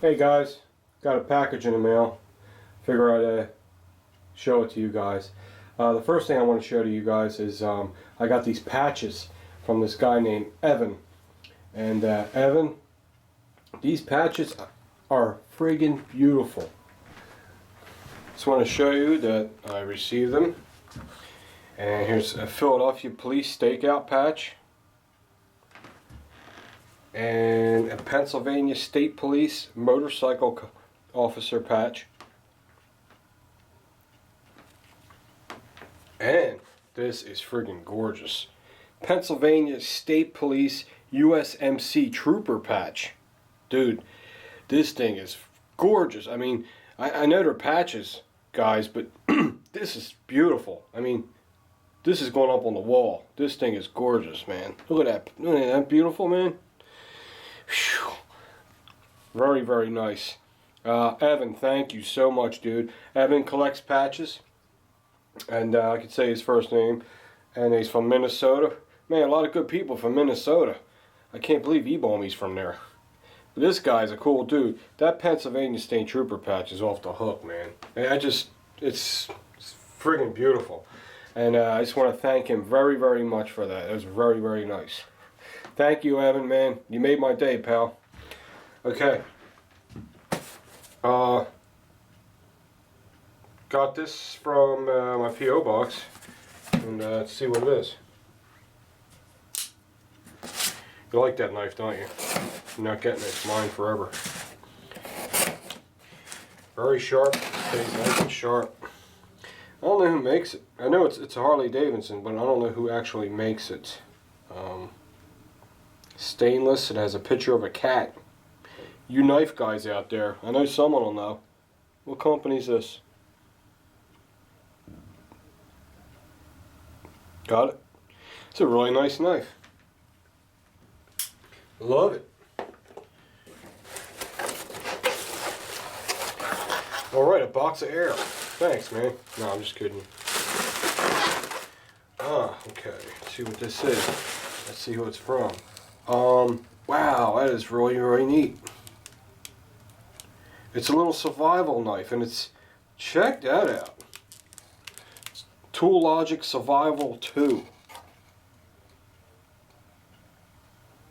Hey guys, got a package in the mail. Figure I'd show it to you guys. The first thing I want to show to you guys is I got these patches from this guy named Evan. And Evan, these patches are friggin' beautiful. Just want to show you that I received them. And here's a Philadelphia Police Stakeout patch. And a Pennsylvania State Police Motorcycle Officer patch. And this is friggin' gorgeous. Pennsylvania State Police USMC Trooper patch. Dude, this thing is gorgeous. I mean, I know they're patches, guys, but this is beautiful. I mean, this is going up on the wall. This thing is gorgeous, man. Look at that. Isn't that beautiful, man? Whew. Very, very nice. Evan, thank you so much, dude. Evan collects patches, and I could say his first name, and he's from Minnesota. Man, a lot of good people from Minnesota. I can't believe E-Balmy's from there. But this guy's a cool dude. That Pennsylvania State Trooper patch is off the hook, man. It's friggin' beautiful. And I just want to thank him very, very much for that. It was very, very nice. Thank you, Evan, man. You made my day, pal. Okay. Got this from my P.O. box. And let's see what it is. You like that knife, don't you? You're not getting it. It's mine forever. Very sharp. Stays nice and sharp. I don't know who makes it. I know it's a Harley Davidson, but I don't know who actually makes it. Stainless. It has a picture of a cat. You knife guys out there, I know someone will know. What company is this? Got it. It's a really nice knife. Love it. Alright, a box of air. Thanks, man. No, I'm just kidding. Okay. Let's see what this is. Let's see who it's from. Wow, that is really, really neat. It's a little survival knife, and it's, check that out. It's Tool Logic Survival 2.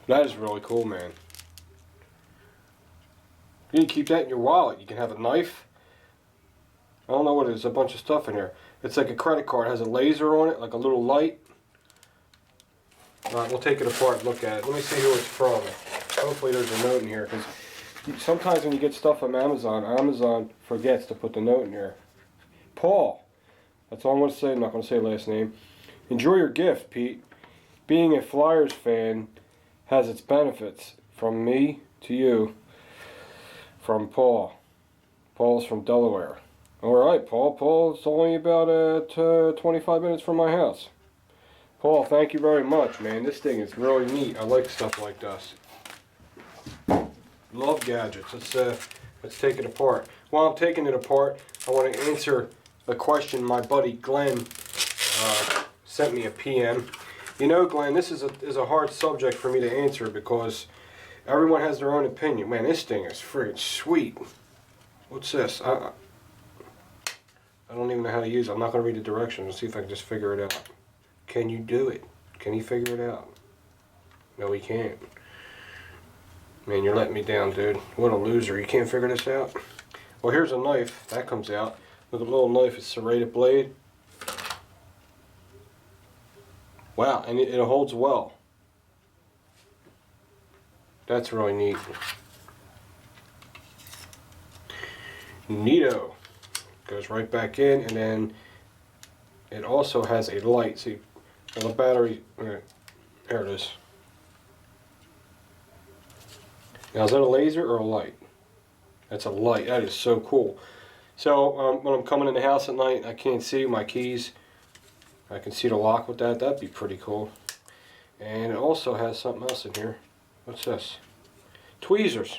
That is really cool, man. You can keep that in your wallet. You can have a knife. I don't know what it is. A bunch of stuff in here. It's like a credit card. It has a laser on it, like a little light. Alright, we'll take it apart and look at it. Let me see who it's from. Hopefully there's a note in here, because sometimes when you get stuff from Amazon, Amazon forgets to put the note in there. Paul. That's all I'm going to say. I'm not going to say last name. Enjoy your gift, Pete. Being a Flyers fan has its benefits. From me to you. From Paul. Paul's from Delaware. Alright, Paul. Paul, it's only about 25 minutes from my house. Paul, thank you very much, man. This thing is really neat. I like stuff like this. Love gadgets. Let's take it apart. While I'm taking it apart, I want to answer a question my buddy Glenn sent me a PM. You know, Glenn, this is a hard subject for me to answer because everyone has their own opinion. Man, this thing is friggin' sweet. What's this? I don't even know how to use it. I'm not going to read the directions. Let's see if I can just figure it out. Can you do it? Can he figure it out? No, he can't. Man, you're letting me down, dude. What a loser. You can't figure this out? Well, here's a knife. That comes out. Look at the little knife. It's a serrated blade. Wow, and it holds well. That's really neat. Neato. Goes right back in, and then it also has a light. See, the battery, there it is. Now, is that a laser or a light? That's a light. That is so cool. So when I'm coming in the house at night, I can't see my keys. I can see the lock with that. That'd be pretty cool. And it also has something else in here. What's this? Tweezers.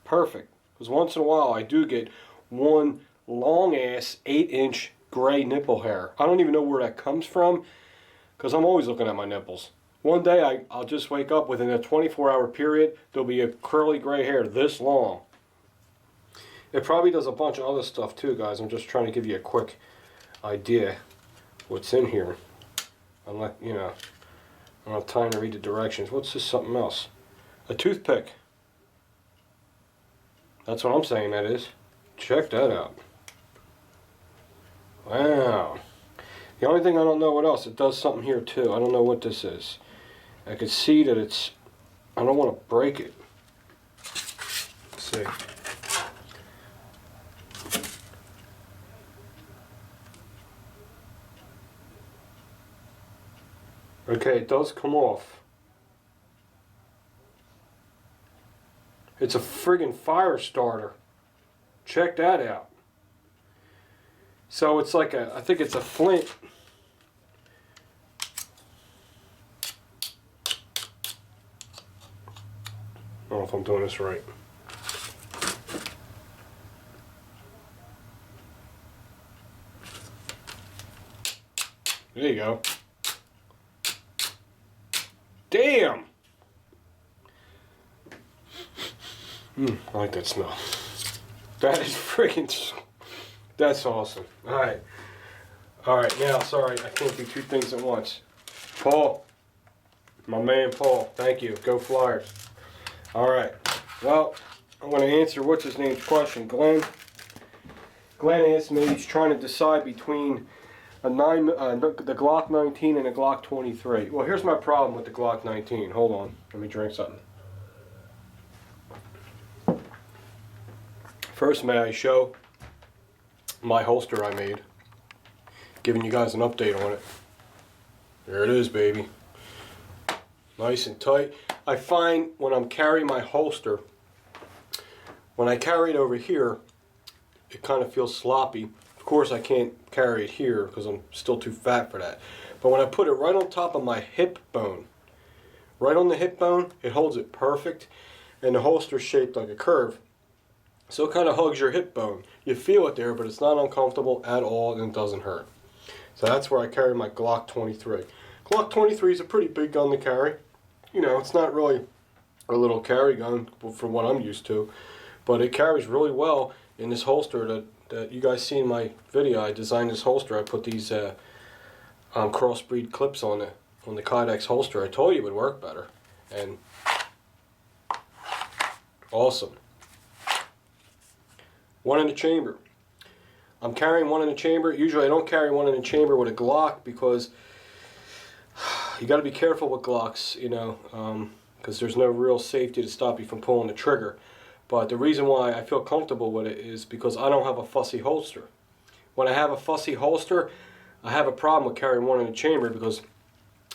Perfect. Because once in a while I do get one long ass 8-inch gray nipple hair. I don't even know where that comes from because I'm always looking at my nipples. One day I'll just wake up within a 24-hour period, there'll be a curly gray hair this long. It probably does a bunch of other stuff too, guys. I'm just trying to give you a quick idea what's in here. I'm not, you know, I don't have time to read the directions. What's this? Something else? A toothpick. That's what I'm saying that is. Check that out. Wow. The only thing I don't know what else. It does something here too. I don't know what this is. I can see that it's... I don't want to break it. Let's see. Okay, it does come off. It's a friggin' fire starter. Check that out. So it's like a, I think it's a flint. I don't know if I'm doing this right. There you go. Damn! I like that smell. That is freaking... That's awesome. Alright. Alright, now, sorry, I can't do two things at once. Paul. My man Paul. Thank you. Go Flyers. Alright. Well, I'm going to answer what's his name's question. Glenn asked me, he's trying to decide between the Glock 19 and a Glock 23. Well, here's my problem with the Glock 19. Hold on. Let me drink something. First, may I show my holster I made. Giving you guys an update on it. There it is, baby. Nice and tight. I find when I'm carrying my holster, when I carry it over here, it kind of feels sloppy. Of course, I can't carry it here because I'm still too fat for that. But when I put it right on top of my hip bone, right on the hip bone, it holds it perfect. And the holster's shaped like a curve. So it kind of hugs your hip bone. You feel it there, but it's not uncomfortable at all and it doesn't hurt. So that's where I carry my Glock 23. Glock 23 is a pretty big gun to carry. You know, it's not really a little carry gun from what I'm used to. But it carries really well in this holster that you guys see in my video. I designed this holster. I put these crossbreed clips on the Kydex holster. I told you it would work better. And awesome. One in the chamber. I'm carrying one in the chamber. Usually I don't carry one in the chamber with a Glock because you got to be careful with Glocks, you know, because there's no real safety to stop you from pulling the trigger. But the reason why I feel comfortable with it is because I don't have a fussy holster. When I have a fussy holster, I have a problem with carrying one in the chamber because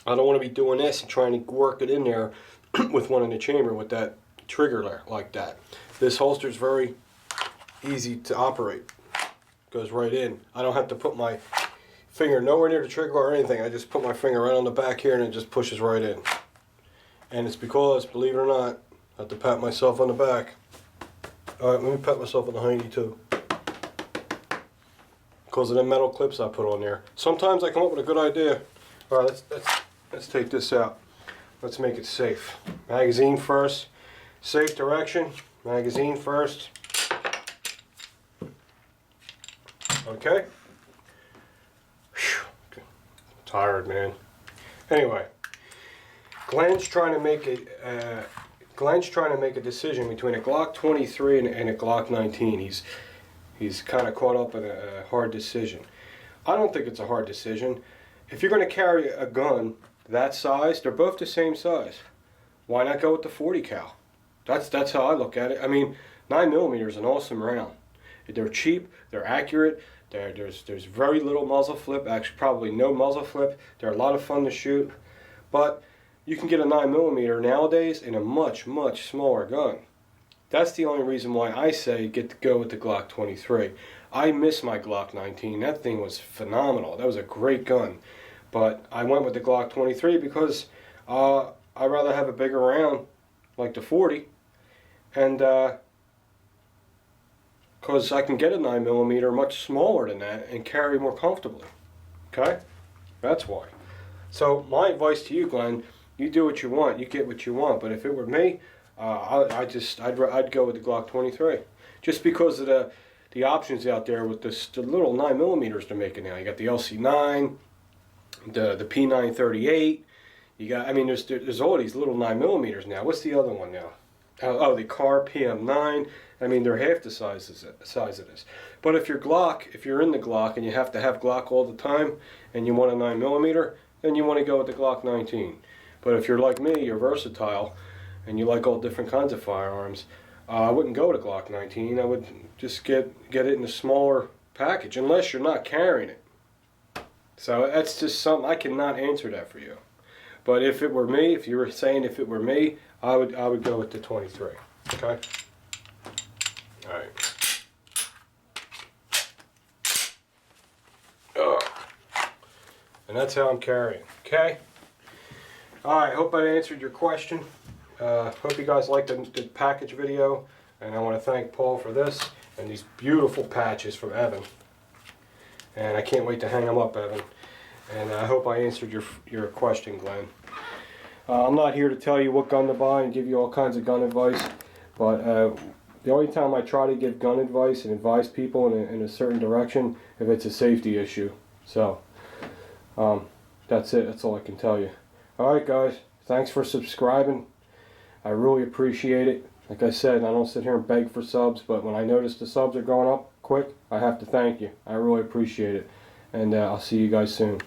I don't want to be doing this and trying to work it in there with one in the chamber with that trigger there, like that. This holster is very easy to operate. Goes right in. I don't have to put my finger nowhere near the trigger or anything. I just put my finger right on the back here and it just pushes right in. And it's because, believe it or not, I have to pat myself on the back. Alright, let me pat myself on the hiney too. Because of the metal clips I put on there. Sometimes I come up with a good idea. Alright, let's take this out. Let's make it safe. Magazine first. Safe direction. Magazine first. Okay. Whew. Tired, man. Anyway, Glenn's trying to make a decision between a Glock 23 and a Glock 19. He's kind of caught up in a hard decision. I don't think it's a hard decision. If you're going to carry a gun that size, they're both the same size. Why not go with the 40 cal? That's how I look at it. I mean, 9mm is an awesome round. They're cheap. They're accurate. There's very little muzzle flip. Actually, probably no muzzle flip. They're a lot of fun to shoot. But you can get a 9mm nowadays in a much, much smaller gun. That's the only reason why I say go with the Glock 23. I miss my Glock 19. That thing was phenomenal. That was a great gun. But I went with the Glock 23 because I'd rather have a bigger round like the 40. And because I can get a 9mm much smaller than that and carry more comfortably. Okay? That's why. So my advice to you, Glenn, You do what you want. You get what you want. But if it were me, I'd go with the Glock 23, just because of the options out there with the little 9mm they're making now. You got the LC9, the P938. You got, I mean, there's all these little 9mm now. What's the other one now? Oh, the Car PM9. I mean, they're half the size of this. But if you're in the Glock and you have to have Glock all the time, and you want a 9mm, then you want to go with the Glock 19. But if you're like me, you're versatile, and you like all different kinds of firearms, I wouldn't go with a Glock 19. I would just get it in a smaller package, unless you're not carrying it. So that's just something, I cannot answer that for you. But if it were me, if you were saying if it were me, I would go with the 23. Okay? Alright. And that's how I'm carrying. Okay? Alright, hope I answered your question. Hope you guys liked the package video. And I want to thank Paul for this and these beautiful patches from Evan. And I can't wait to hang them up, Evan. And I hope I answered your question, Glenn. I'm not here to tell you what gun to buy and give you all kinds of gun advice, but the only time I try to give gun advice and advise people in a certain direction if it's a safety issue. So, that's it. That's all I can tell you. Alright guys, thanks for subscribing. I really appreciate it. Like I said, I don't sit here and beg for subs, but when I notice the subs are going up quick, I have to thank you. I really appreciate it. And I'll see you guys soon.